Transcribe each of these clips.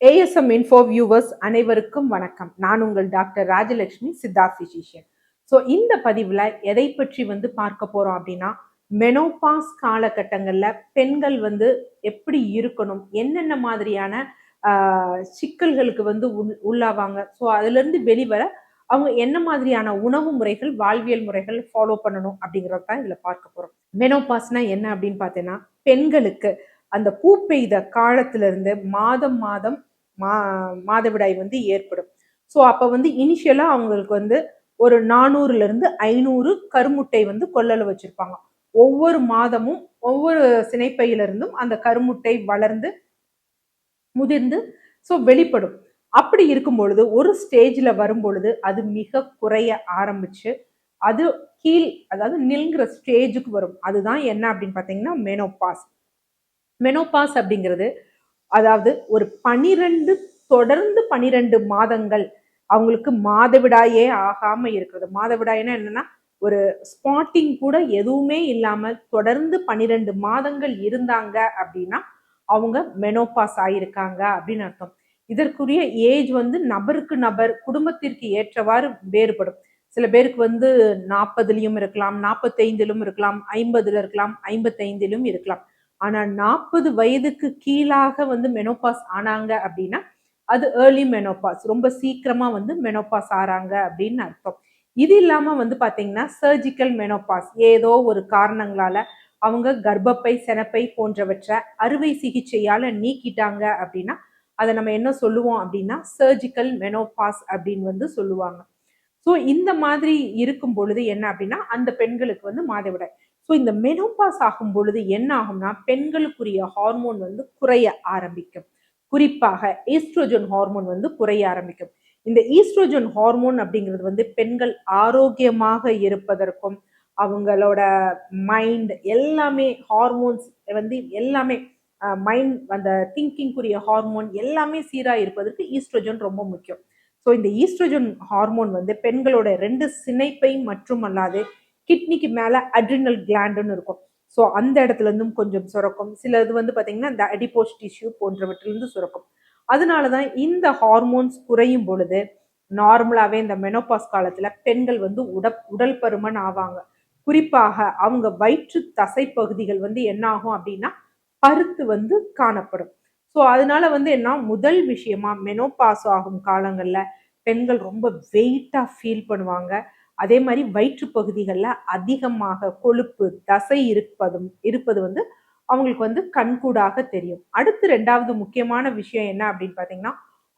ASM info viewers அனைவருக்கும் வணக்கம். நான் உங்கள் doctor Rajalakshmi, Siddha physician. So இந்த பதிவில் எதை பற்றி பார்க்க போறோம் அப்படின்னா, மெனோபாஸ் காலகட்டங்களில் பெண்கள் எப்படி இருக்கணும், என்னென்ன மாதிரியான சிக்கல்களுக்கு உள்ளாவாங்க. ஸோ அதுலேருந்து வெளிவர அவங்க என்ன மாதிரியான உணவு முறைகள், வாழ்வியல் முறைகள் ஃபாலோ பண்ணணும் அப்படிங்கிறத தான் இதில் பார்க்க போறோம். மெனோபாஸ்னா என்ன அப்படின்னு பார்த்தீங்கன்னா, பெண்களுக்கு அந்த பூ பெய்த காலத்திலிருந்து மாதம் மாதம் மாதவிடாய் ஏற்படும். ஸோ அப்போ இனிஷியலா அவங்களுக்கு ஒரு 400ல இருந்து 500 கருமுட்டை கொள்ளளவு வச்சிருப்பாங்க. ஒவ்வொரு மாதமும் ஒவ்வொரு சினைப்பையிலிருந்தும் அந்த கருமுட்டை வளர்ந்து முதிர்ந்து ஸோ வெளிப்படும். அப்படி இருக்கும் பொழுது ஒரு ஸ்டேஜ்ல வரும் பொழுது அது மிக குறைய ஆரம்பிச்சு அது அதாவது நில்ங்கிற ஸ்டேஜுக்கு வரும். அதுதான் என்ன அப்படின்னு பார்த்தீங்கன்னா மெனோபாஸ். மெனோபாஸ் அப்படிங்கிறது அதாவது ஒரு 12 மாதங்கள் அவங்களுக்கு மாதவிடாயே ஆகாம இருக்கிறது. மாதவிடாய்னா என்னன்னா ஒரு ஸ்பாட்டிங் கூட எதுவுமே இல்லாம தொடர்ந்து 12 மாதங்கள் இருந்தாங்க அப்படின்னா அவங்க மெனோபாஸ் ஆயிருக்காங்க அப்படின்னு அர்த்தம். இதற்குரிய ஏஜ் நபருக்கு நபர் குடும்பத்திற்கு ஏற்றவாறு வேறுபடும். சில பேருக்கு 40லயும் இருக்கலாம், 45லும் இருக்கலாம், 50ல இருக்கலாம், 55லும் இருக்கலாம். ஆனா 40 வயதுக்கு கீழாக மெனோபாஸ் ஆனாங்க அப்படின்னா அது ஏர்லி மெனோபாஸ், ரொம்ப சீக்கிரமா மெனோபாஸ் ஆறாங்க அப்படின்னு அர்த்தம். இது இல்லாம பாத்தீங்கன்னா சர்ஜிக்கல் மெனோபாஸ், ஏதோ ஒரு காரணங்களால அவங்க கர்ப்பப்பை, செனப்பை போன்றவற்றை அறுவை சிகிச்சையால நீக்கிட்டாங்க அப்படின்னா அதை நம்ம என்ன சொல்லுவோம் அப்படின்னா சர்ஜிக்கல் மெனோபாஸ் அப்படின்னு சொல்லுவாங்க. ஸோ இந்த மாதிரி இருக்கும் பொழுது என்ன அப்படின்னா அந்த பெண்களுக்கு மாதவிடாய். ஸோ இந்த மெனோபாஸ் ஆகும் பொழுது என்ன ஆகும்னா பெண்களுக்குரிய ஹார்மோன் குறைய ஆரம்பிக்கும். குறிப்பாக ஈஸ்ட்ரோஜன் ஹார்மோன் குறைய ஆரம்பிக்கும். இந்த ஈஸ்ட்ரோஜன் ஹார்மோன் அப்படிங்கிறது பெண்கள் ஆரோக்கியமாக இருப்பதற்கும் அவங்களோட மைண்ட் எல்லாமே ஹார்மோன்ஸ் எல்லாமே மைண்ட் அந்த திங்கிங்குரிய ஹார்மோன் எல்லாமே சீரா இருப்பதற்கு ஈஸ்ட்ரோஜன் ரொம்ப முக்கியம். ஸோ இந்த ஈஸ்ட்ரோஜன் ஹார்மோன் பெண்களோட 2 சினைப்பை மற்றும் அல்லாது கிட்னிக்கு மேல அட்ரினல் கிளாண்டுன்னு இருக்கும். ஸோ அந்த இடத்துல இருந்தும் கொஞ்சம் சுரக்கும். சில இது பார்த்தீங்கன்னா இந்த அடிபோஸ் டிஷ்யூ போன்றவற்றிலிருந்து சுரக்கும். அதனாலதான் இந்த ஹார்மோன்ஸ் குறையும் பொழுது நார்மலாவே இந்த மெனோபாஸ் காலத்துல பெண்கள் உடல் பருமன் ஆவாங்க. குறிப்பாக அவங்க வயிற்று தசை பகுதிகள் என்ன ஆகும் அப்படின்னா பருத்து காணப்படும். ஸோ அதனால என்ன முதல் விஷயமா மெனோபாஸ் ஆகும் காலங்கள்ல பெண்கள் ரொம்ப வெயிட்டா ஃபீல் பண்ணுவாங்க. அதே மாதிரி வயிற்று பகுதிகளில் அதிகமாக கொழுப்பு தசை இருப்பது அவங்களுக்கு கண்கூடாக தெரியும். அடுத்து 2வது முக்கியமான விஷயம் என்ன அப்படின்னு பார்த்தீங்கன்னா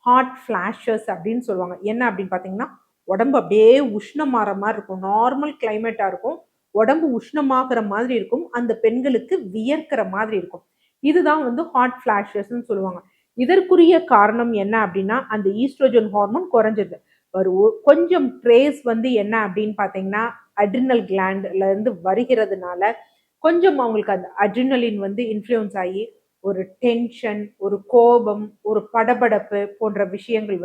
ஹாட் ஃபிளாஷஸ் அப்படின்னு சொல்லுவாங்க. என்ன அப்படின்னு பார்த்தீங்கன்னா உடம்பு அப்படியே உஷ்ணமாற மாதிரி இருக்கும். நார்மல் கிளைமேட்டா இருக்கும், உடம்பு உஷ்ணமாகிற மாதிரி இருக்கும், அந்த பெண்களுக்கு வியர்க்கிற மாதிரி இருக்கும். இதுதான் ஹாட் ஃபிளாஷஸ்ன்னு சொல்லுவாங்க. இதற்குரிய காரணம் என்ன அப்படின்னா அந்த ஈஸ்ட்ரோஜன் ஹார்மோன் குறைஞ்சது. ஒரு கொஞ்சம் ட்ரேஸ் என்ன அப்படின்னு பார்த்தீங்கன்னா அட்ரினல் கிளாண்ட்ல இருந்து வருகிறதுனால கொஞ்சம் அவங்களுக்கு அந்த அட்ரினலின் இன்ஃப்ளூயன்ஸ் ஆகி ஒரு டென்ஷன், ஒரு கோபம், ஒரு படபடப்பு போன்ற விஷயங்கள்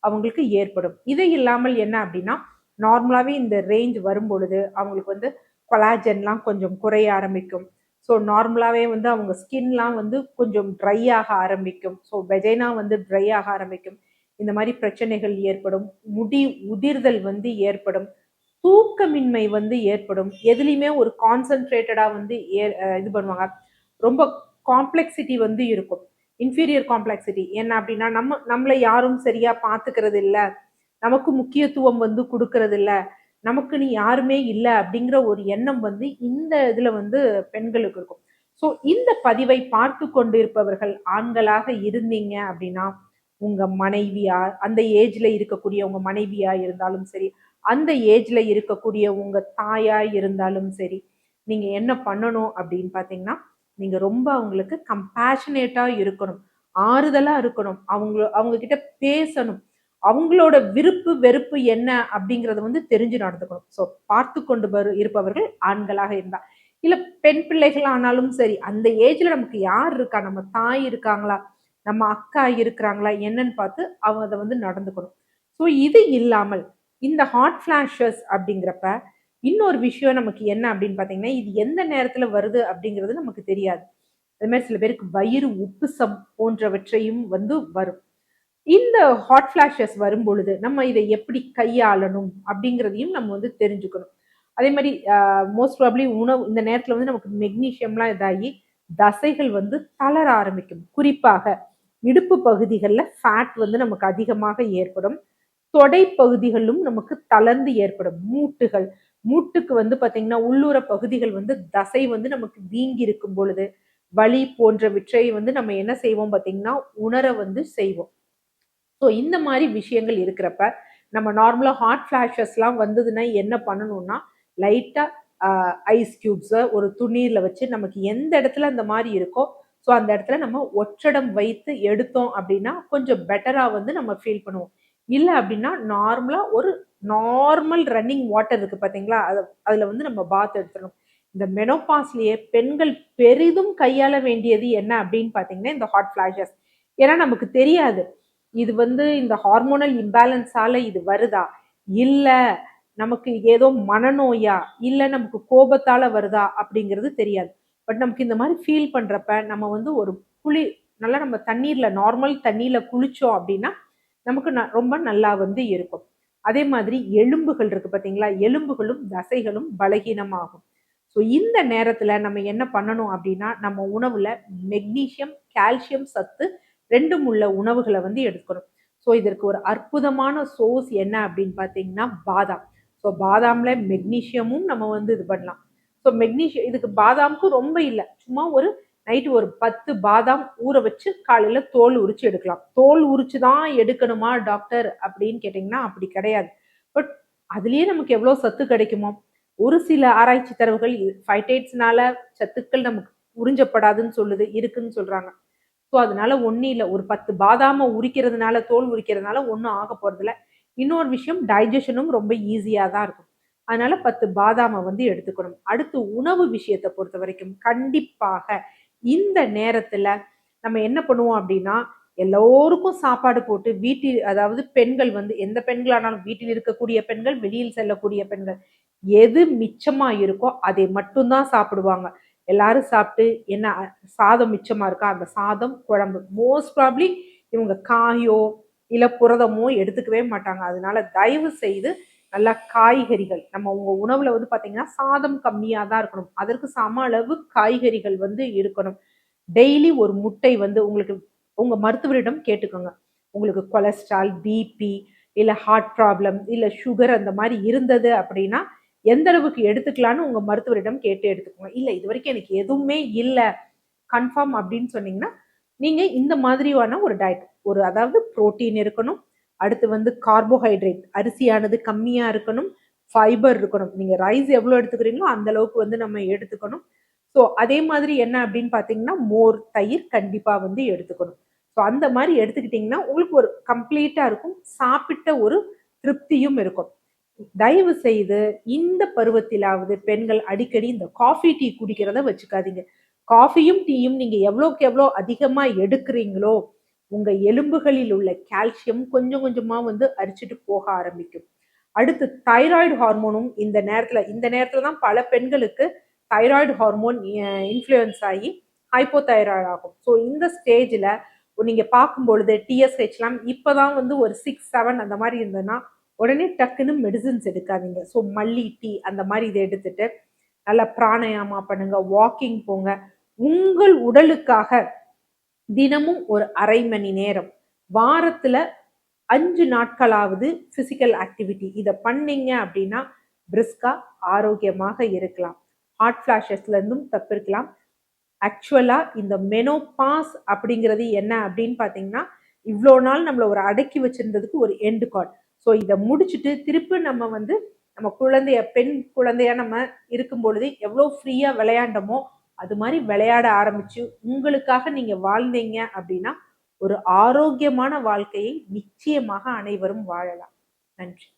அவங்களுக்கு ஏற்படும். இது இல்லாமல் என்ன அப்படின்னா நார்மலாவே இந்த ரேஞ்ச் வரும் பொழுது அவங்களுக்கு கொலாஜன்லாம் கொஞ்சம் குறைய ஆரம்பிக்கும். ஸோ நார்மலாவே அவங்க ஸ்கின்லாம் கொஞ்சம் ட்ரை ஆக ஆரம்பிக்கும். ஸோ வெஜைனா ட்ரை ஆக ஆரம்பிக்கும். இந்த மாதிரி பிரச்சனைகள் ஏற்படும். முடி உதிர்தல் ஏற்படும். தூக்கமின்மை ஏற்படும். எதுலையுமே ஒரு கான்சென்ட்ரேட்டடா இது பண்ணுவாங்க. ரொம்ப காம்ப்ளெக்சிட்டி இருக்கும். இன்ஃபீரியர் காம்ப்ளெக்சிட்டி என்ன அப்படின்னா நம்மளை யாரும் சரியா பார்த்துக்கிறது இல்லை, நமக்கு முக்கியத்துவம் கொடுக்கறது இல்லை, நமக்கு நீ யாருமே இல்லை அப்படிங்கிற ஒரு எண்ணம் இந்த இதுல பெண்களுக்கு இருக்கும். ஸோ இந்த பதிவை பார்த்து கொண்டு இருப்பவர்கள் ஆண்களாக இருந்தீங்க அப்படின்னா உங்க மனைவியா, அந்த ஏஜ்ல இருக்கக்கூடிய உங்க மனைவியா இருந்தாலும் சரி, அந்த ஏஜ்ல இருக்கக்கூடிய உங்க தாயா இருந்தாலும் சரி, நீங்க என்ன பண்ணணும் அப்படின்னு பாத்தீங்கன்னா நீங்க ரொம்ப அவங்களுக்கு கம்பேஷனேட்டா இருக்கணும், ஆறுதலா இருக்கணும், அவங்க கிட்ட பேசணும், அவங்களோட விருப்பு வெறுப்பு என்ன அப்படிங்கறத தெரிஞ்சு நடந்துக்கணும். ஸோ பார்த்து கொண்டு இருப்பவர்கள் ஆண்களாக இருந்தா, இல்ல பெண் பிள்ளைகள் ஆனாலும் சரி, அந்த ஏஜ்ல நமக்கு யார் இருக்கா, நம்ம தாய் இருக்காங்களா, நம்ம அக்கா இருக்கிறாங்களா என்னன்னு பார்த்து அவங்க அதை நடந்துக்கணும். ஸோ இது இல்லாமல் இந்த ஹாட் ஃபிளாஷஸ் அப்படிங்கிறப்ப இன்னொரு விஷயம் நமக்கு என்ன அப்படின்னு பார்த்தீங்கன்னா இது எந்த நேரத்துல வருது அப்படிங்கிறது நமக்கு தெரியாது. அது மாதிரி சில பேருக்கு வயிறு உப்புசம் போன்றவற்றையும் வரும். இந்த ஹாட் ஃபிளாஷஸ் வரும் பொழுது நம்ம இதை எப்படி கையாளணும் அப்படிங்கிறதையும் நம்ம வந்து தெரிஞ்சுக்கணும். அதே மாதிரி மோஸ்ட் ப்ராபப்ளி உணவு இந்த நேரத்துல வந்து நமக்கு மெக்னீசியம்லாம் இதாகி தசைகள் வந்து தளர ஆரம்பிக்கும். குறிப்பாக இடுப்பு பகுதிகள்ல ஃபேட் வந்து நமக்கு அதிகமாக ஏற்படும். தொடை பகுதிகளும் நமக்கு தளர்ந்து ஏற்படும். மூட்டுகள், மூட்டுக்கு வந்து பார்த்தீங்கன்னா, உள்ளுற பகுதிகள் வந்து தசை வந்து நமக்கு வீங்கி இருக்கும் பொழுது, வலி போன்றவற்றை வந்து நம்ம என்ன செய்வோம் பார்த்தீங்கன்னா, உணர வந்து செய்வோம். ஸோ இந்த மாரி விஷயங்கள் இருக்கிறப்ப, நம்ம நார்மலா ஹாட் ஃபிளாஷஸ்லாம் வந்ததுன்னா என்ன பண்ணணும்னா, லைட்டா ஐஸ் கியூப்ஸ ஒரு துணீர்ல வச்சு நமக்கு எந்த இடத்துல அந்த மாரி இருக்கோ, ஸோ அந்த இடத்துல நம்ம ஒற்றடம் வைத்து எடுத்தோம் அப்டின்னா, கொஞ்சம் பெட்டரா வந்து நம்ம ஃபீல் பண்ணுவோம். இல்ல அப்டின்னா, நார்மல் ரன்னிங் வாட்டர் இருக்கு பார்த்தீங்களா? அதுல வந்து நம்ம பாத் எடுத்துறணும். இந்த மெனோபாஸ்லயே பெண்கள் பெரிதும் கையாள வேண்டியது என்ன அப்டின்னு பார்த்தீங்கன்னா, இந்த ஹாட் ஃபிளாஷஸ். ஏன்னா நமக்கு தெரியாது. இது வந்து இந்த ஹார்மோனல் இம்பேலன்ஸால இது வருதா? இல்ல நமக்கு ஏதோ மனநோயா? இல்ல நமக்கு கோபத்தால வருதா? அப்படிங்கிறது தெரியாது. பட் நமக்கு இந்த மாரி ஃபீல் பண்றப்ப, நம்ம வந்து ஒரு குளி நல்லா நம்ம தண்ணீர்ல நார்மல் தண்ணீல குளிச்சோம் அப்படின்னா, நமக்கு ரொம்ப நல்லா வந்து இருக்கும். அதே மாதிரி எலும்புகள் இருக்கு பார்த்தீங்களா? எலும்புகளும், தசைகளும் பலகீனமாகும். ஸோ இந்த நேரத்துல நம்ம என்ன பண்ணணும் அப்படின்னா, நம்ம உணவுல மெக்னீசியம், கால்சியம் சத்து 2ம் உள்ள உணவுகள வந்து எடுக்கணும். ஸோ இதற்கு ஒரு அற்புதமான சோர்ஸ் என்ன அப்படின்னு பார்த்தீங்கன்னா, பாதாம். ஸோ பாதாம்ல மெக்னீசியமும் நம்ம வந்து இது பண்ணலாம். ஸோ இதுக்கு பாதாமுக்கு ரொம்ப இல்ல. சும்மா ஒரு நைட்டு ஒரு 10 பாதாம் ஊற வச்சு காலையில தோல் உரிச்சு எடுக்கலாம். தோல் உரிச்சு தான் எடுக்கணுமா டாக்டர் அப்படின்னு கேட்டீங்கன்னா, அப்படி கிடையாது. பட் அதிலேயே நமக்கு எவ்வளோ சத்து கிடைக்குமோ, ஒரு சில ஆராய்ச்சி தரவுகள் ஃபைட்டேட்ஸ்னால சத்துக்கள் நமக்கு உறிஞ்சப்படாதுன்னு சொல்லுது, இருக்குன்னு சொல்றாங்க. ஸோ அதனால ஒண்ணும் இல்ல. ஒரு 10 பாதாம உரிக்கிறதுனால, தோல் உரிக்கிறதுனால ஒண்ணும் ஆக போறதில்ல. இன்னொரு விஷயம் டைஜஷனும் ரொம்ப ஈஸியா தான் இருக்கும். அதனால 10 பாதாம வந்து எடுத்துக்கணும். அடுத்து உணவு விஷயத்த பொறுத்தவரைக்கும் கண்டிப்பாக இந்த நேரத்துல நம்ம என்ன பண்ணுவோம் அப்டின்னா, எல்லோருக்கும் சாப்பாடு போட்டு அதாவது பெண்கள் வந்து எந்த பெண்களானாலும் வீட்டில் இருக்கக்கூடிய பெண்கள், வெளியில் செல்லக்கூடிய பெண்கள், எது மிச்சமா இருக்கோ அதை மட்டும் தான் சாப்பிடுவாங்க. எல்லாரும் சாப்பிட்டு என்ன சாதம் மிச்சமா இருக்கா? அந்த சாதம், குழம்பு. மோஸ்ட் ப்ராபப்ளி இவங்க காயோ, இல்ல புரதமோ எடுத்துக்கவே மாட்டாங்க. அதனால தயவு செய்து நல்லா காய்கறிகள் நம்ம உங்க உணவுல வந்து பார்த்தீங்கன்னா, சாதம் கம்மியா தான் இருக்கணும். அதற்கு சம அளவு காய்கறிகள் வந்து இருக்கணும். டெய்லி ஒரு முட்டை வந்து உங்களுக்கு உங்க மருத்துவரிடம் கேட்டுக்கோங்க. உங்களுக்கு கொலஸ்ட்ரால், பிபி, இல்ல ஹார்ட் ப்ராப்ளம், இல்ல சுகர் அந்த மாரி இருந்தது அப்படின்னா, எந்த அளவுக்கு எடுத்துக்கலான்னு உங்க மருத்துவரிடம் கேட்டு எடுத்துக்கோங்க. இல்ல இதுவரைக்கும் எனக்கு எதுவுமே இல்ல, கன்ஃபார்ம் அப்படின்னு சொன்னீங்கன்னா, நீங்க இந்த மாதிரியான ஒரு டயட் அதாவது புரோட்டீன் இருக்கணும். அடுத்து வந்து கார்போஹைட்ரேட் அரிசியானது கம்மியா இருக்கணும். ஃபைபர் இருக்கணும். நீங்க ரைஸ் எவ்வளோ எடுத்துக்கிறீங்களோ, அந்த அளவுக்கு வந்து நம்ம எடுத்துக்கணும். ஸோ அதே மாதிரி என்ன அப்படின்னு பார்த்தீங்கன்னா, மோர், தயிர் கண்டிப்பா வந்து எடுத்துக்கணும். ஸோ அந்த மாரி எடுத்துக்கிட்டீங்கன்னா, உங்களுக்கு ஒரு கம்ப்ளீட்டா இருக்கும். சாப்பிட்ட ஒரு திருப்தியும் இருக்கும். தயவு செய்து இந்த பருவத்திலாவது பெண்கள் அடிக்கடி இந்த காஃபி, டீ குடிக்கிறத வச்சுக்காதீங்க. காஃபியும், டீயும் நீங்க எவ்வளோக்கு எவ்வளோ அதிகமா எடுக்கிறீங்களோ, உங்க எலும்புகளில் உள்ள கால்சியம் கொஞ்சம் கொஞ்சமா வந்து அரிச்சிட்டு போக ஆரம்பிக்கும். அடுத்து தைராய்டு ஹார்மோனும் இந்த நேரத்துல தான் பல பெண்களுக்கு தைராய்டு ஹார்மோன் இன்ஃப்ளூயன்ஸ் ஆகி ஹைப்போதைராய்டு ஆகும். ஸோ இந்த ஸ்டேஜ்ல நீங்க பார்க்கும் பொழுது டிஎஸ்ஹெச்லாம் இப்பதான் வந்து ஒரு 6, 7 அந்த மாதிரி இருந்ததுன்னா உடனே டக்குன்னு மெடிசின்ஸ் எடுக்காதீங்க. ஸோ மல்லி டீ அந்த மாதிரி இதை எடுத்துட்டு நல்லா பிராணயாமா பண்ணுங்க, வாக்கிங் போங்க. உங்கள் உடலுக்காக தினமும் ஒரு 1/2 மணி நேரம் வாரத்துல 5 நாட்களாவது பிசிக்கல் ஆக்டிவிட்டி இதை பண்ணீங்க அப்படின்னா பிரிஸ்கா ஆரோக்கியமாக இருக்கலாம். ஹார்ட் ஃபிளாஷஸ்ல இருந்தும் தப்பிருக்கலாம். ஆக்சுவலா இந்த மெனோபாஸ் அப்படிங்கிறது என்ன அப்படின்னு பார்த்தீங்கன்னா, இவ்வளோ நாள் நம்மள ஒரு அடக்கி வச்சிருந்ததுக்கு ஒரு எண்டு கார்ட். ஸோ இதை முடிச்சுட்டு திருப்பி நம்ம வந்து நம்ம பெண் குழந்தையா நம்ம இருக்கும் பொழுது எவ்வளோ ஃப்ரீயா விளையாண்டோமோ அது மாதிரி விளையாட ஆரம்பிச்சு உங்களுக்காக நீங்க வாழ்ந்தீங்க அப்படின்னா ஒரு ஆரோக்கியமான வாழ்க்கையை நிச்சயமாக அனைவரும் வாழலாம். நன்றி.